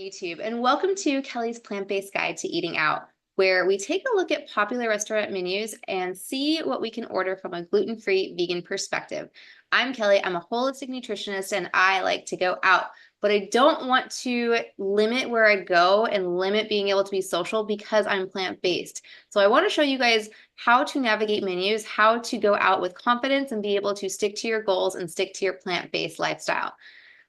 YouTube, and welcome to Kelly's Plant-Based Guide to Eating Out, where we take a look at popular restaurant menus and see what we can order from a gluten-free vegan perspective. I'm Kelly, I'm a holistic nutritionist, and I like to go out, but I don't want to limit where I go and limit being able to be social because I'm plant-based. So I want to show you guys how to navigate menus, how to go out with confidence and be able to stick to your goals and stick to your plant-based lifestyle.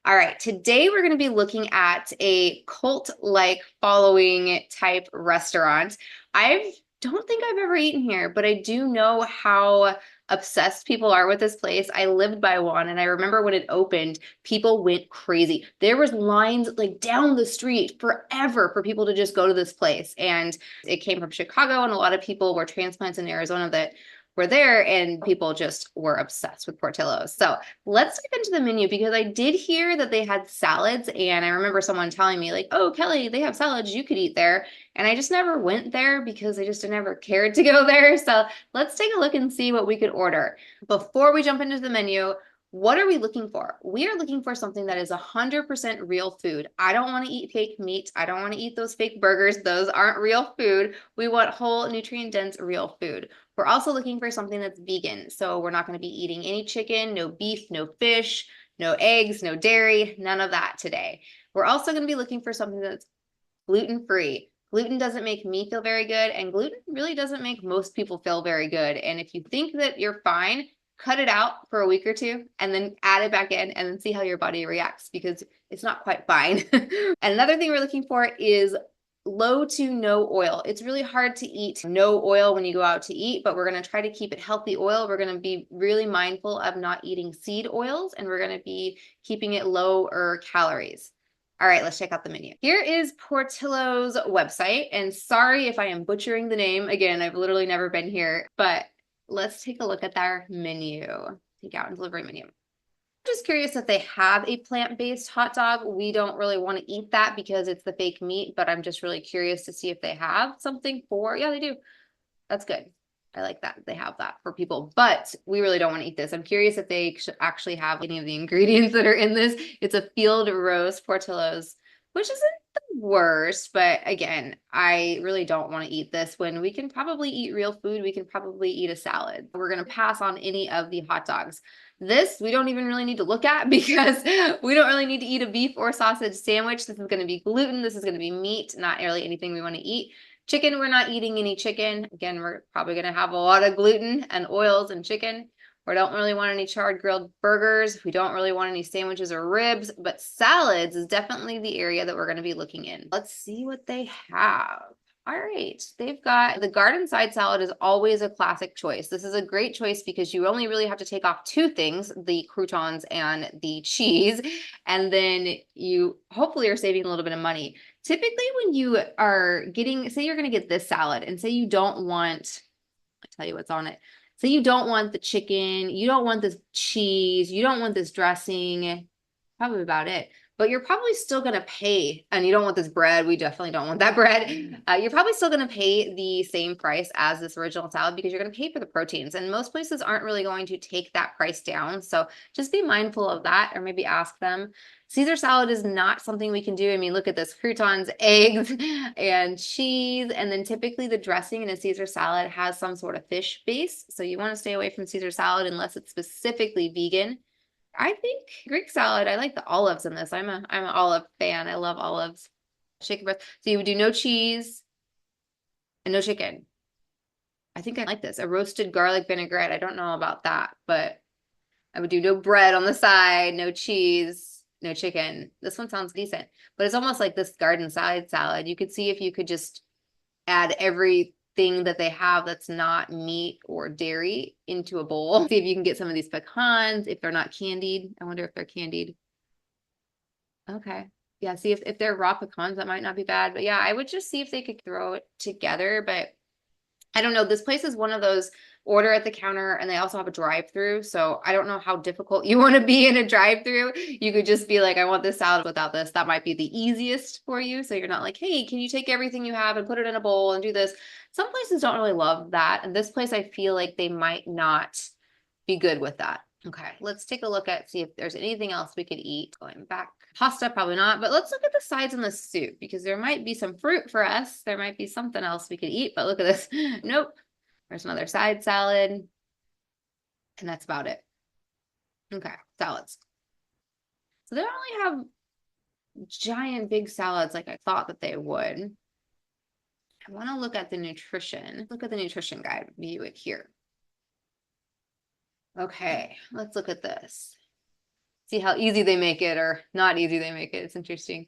All right, today we're going to be looking at a cult-like following type restaurant. I don't think I've ever eaten here, but I do know how obsessed people are with this place. I lived by one, and I remember when it opened, people went crazy. There was lines like down the street forever for people to just go to this place. And it came from Chicago, and a lot of people were transplants in Arizona that were there, and people just were obsessed with Portillo's. So let's dive into the menu because I did hear that they had salads, and I remember someone telling me like, oh, Kelly, they have salads, you could eat there. And I just never went there because I just never cared to go there. So let's take a look and see what we could order. Before we jump into the menu, what are we looking for? We are looking for something that is 100% real food. I don't want to eat fake meat. I don't want to eat those fake burgers. Those aren't real food. We want whole, nutrient-dense, real food. We're also looking for something that's vegan. So we're not going to be eating any chicken, no beef, no fish, no eggs, no dairy, none of that today. We're also going to be looking for something that's gluten-free. Gluten doesn't make me feel very good, and gluten really doesn't make most people feel very good. And if you think that you're fine, cut it out for a week or two and then add it back in and then see how your body reacts because it's not quite fine. And another thing we're looking for is low to no oil. It's really hard to eat no oil when you go out to eat, but we're going to try to keep it healthy oil. We're going to be really mindful of not eating seed oils, and we're going to be keeping it lower calories. All right, let's check out the menu. Here is Portillo's website, and sorry if I am butchering the name. Again, I've literally never been here, but let's take a look at their menu. Take out and delivery menu. I'm just curious if they have a plant-based hot dog. We don't really want to eat that because it's the fake meat, but I'm just really curious to see if they have something for, yeah, they do. That's good. I like that they have that for people, but we really don't want to eat this. I'm curious if they actually have any of the ingredients that are in this. It's a field roast Portillo's, which isn't the worst, but again, I really don't want to eat this when we can probably eat real food. We can probably eat a salad. We're going to pass on any of the hot dogs. This we don't even really need to look at because we don't really need to eat a beef or sausage sandwich. This is going to be gluten. This is going to be meat, not really anything we want to eat. Chicken, we're not eating any chicken. Again, we're probably going to have a lot of gluten and oils and chicken. We don't really want any charred grilled burgers. We don't really want any sandwiches or ribs, but salads is definitely the area that we're going to be looking in. Let's see what they have. All right, they've got the garden side salad is always a classic choice. This is a great choice because you only really have to take off two things, the croutons and the cheese, and then you hopefully are saving a little bit of money. Typically when you are getting, say you're going to get this salad and say you don't want, I'll tell you what's on it. Say you don't want the chicken, you don't want this cheese, you don't want this dressing, probably about it. But you're probably still going to pay, and you don't want this bread. We definitely don't want that bread. You're probably still going to pay the same price as this original salad because you're going to pay for the proteins. And most places aren't really going to take that price down. So just be mindful of that, or maybe ask them. Caesar salad is not something we can do. I mean, look at this, croutons, eggs, and cheese. And then typically the dressing in a Caesar salad has some sort of fish base. So you want to stay away from Caesar salad unless it's specifically vegan. I think Greek salad, I like the olives in this. I'm an olive fan. I love olives. Chicken breast. So you would do no cheese and no chicken. I think I like this. A roasted garlic vinaigrette. I don't know about that, but I would do no bread on the side, no cheese, no chicken. This one sounds decent, but it's almost like this garden side salad. You could see if you could just add everything that they have that's not meat or dairy into a bowl. See if you can get some of these pecans, if they're not candied. I wonder if they're candied. Okay. Yeah, see if they're raw pecans, that might not be bad. But yeah, I would just see if they could throw it together. But I don't know. This place is one of those order at the counter, and they also have a drive-through. So I don't know how difficult you want to be in a drive-through. You could just be like, I want this salad without this. That might be the easiest for you. So you're not like, hey, can you take everything you have and put it in a bowl and do this? Some places don't really love that. And this place, I feel like they might not be good with that. Okay, let's take a look at, see if there's anything else we could eat. Going back Pasta, probably not, but let's look at the sides in the soup because there might be some fruit for us. There might be something else we could eat, but look at this. Nope. There's another side salad. And that's about it. Okay, salads. So they don't really have giant big salads like I thought that they would. I want to look at the nutrition. Look at the nutrition guide, view it here. Okay, let's look at this. See how easy they make it or not easy they make it. It's interesting.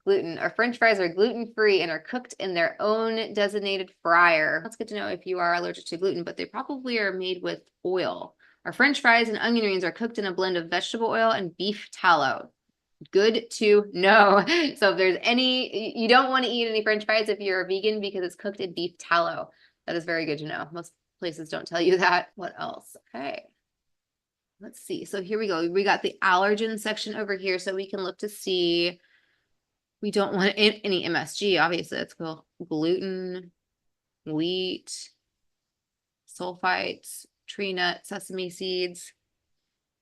Gluten. Our French fries are gluten-free and are cooked in their own designated fryer. That's good to know if you are allergic to gluten, but they probably are made with oil. Our French fries and onion rings are cooked in a blend of vegetable oil and beef tallow. Good to know. So if there's any, you don't want to eat any French fries if you're a vegan because it's cooked in beef tallow. That is very good to know. Most places don't tell you that. What else? Okay. Let's see. So here we go. We got the allergen section over here. So we can look to see. We don't want any MSG. Obviously, that's cool. Gluten, wheat, sulfites, tree nuts, sesame seeds.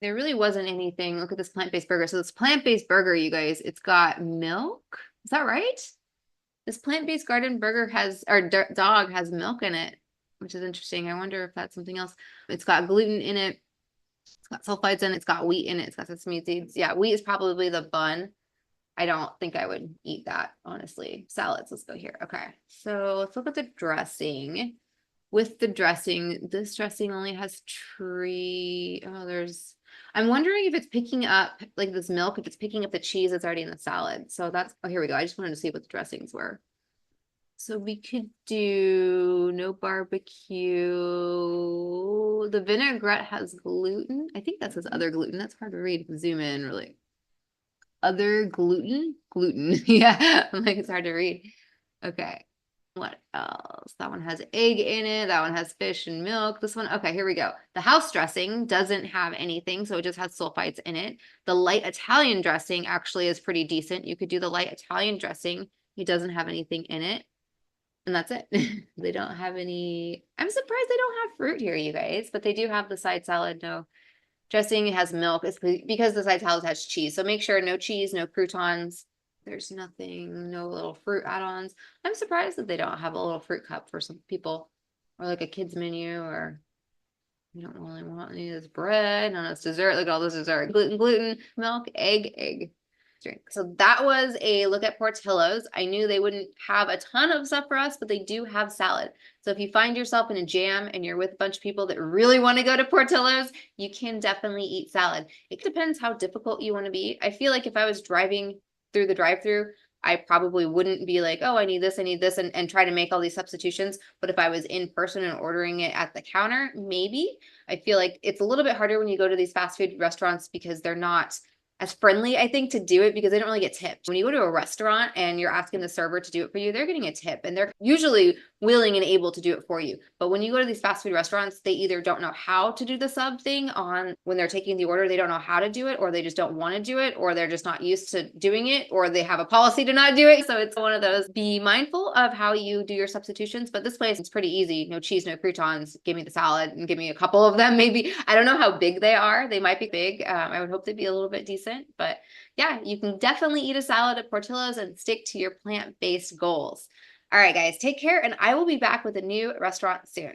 There really wasn't anything. Look at this plant-based burger. So this plant-based burger, you guys, it's got milk. Is that right? This plant-based garden burger has, or dog has milk in it, which is interesting. I wonder if that's something else. It's got gluten in it. It's got sulfites in it. It's got wheat in it. It's got sesame seeds. Yeah, wheat is probably the bun. I don't think I would eat that, honestly. Salads, let's go here. Okay, so let's look at the dressing. With the dressing, this dressing only has tree. Oh, I'm wondering if it's picking up, like this milk, if it's picking up the cheese that's already in the salad. So that's, oh, here we go. I just wanted to see what the dressings were. So we could do no barbecue. The vinaigrette has gluten. I think that says other gluten. That's hard to read. Zoom in really. Other gluten? Gluten. Yeah, I'm like, it's hard to read. Okay. What else? That one has egg in it. That one has fish and milk. This one, okay, here we go. The house dressing doesn't have anything, so it just has sulfites in it. The light Italian dressing actually is pretty decent. You could do the light Italian dressing. It doesn't have anything in it. And that's it. They don't have any. I'm surprised they don't have fruit here, you guys, but they do have the side salad. No dressing, it has milk. It's because the side salad has cheese. So make sure no cheese, no croutons. There's nothing, no little fruit add-ons. I'm surprised that they don't have a little fruit cup for some people, or like a kid's menu, or you don't really want any of this bread. No, it's dessert. Look at all this dessert. Gluten, milk, egg. Drink. So that was a look at Portillo's. I knew they wouldn't have a ton of stuff for us, but they do have salad. So if you find yourself in a jam and you're with a bunch of people that really want to go to Portillo's, you can definitely eat salad. It depends how difficult you want to be. I feel like if I was driving through the drive-thru, I probably wouldn't be like, oh, I need this, and try to make all these substitutions. But if I was in person and ordering it at the counter, maybe. I feel like it's a little bit harder when you go to these fast food restaurants because they're not as friendly, I think, to do it because they don't really get tipped. When you go to a restaurant and you're asking the server to do it for you, they're getting a tip and they're usually willing and able to do it for you. But when you go to these fast food restaurants, they either don't know how to do the sub thing on when they're taking the order, they don't know how to do it, or they just don't want to do it, or they're just not used to doing it, or they have a policy to not do it. So it's one of those. Be mindful of how you do your substitutions. But this place, it's pretty easy. No cheese, no croutons. Give me the salad and give me a couple of them. Maybe, I don't know how big they are. They might be big. I would hope they'd be a little bit decent, but yeah, you can definitely eat a salad at Portillo's and stick to your plant-based goals. All right, guys, take care, and I will be back with a new restaurant soon.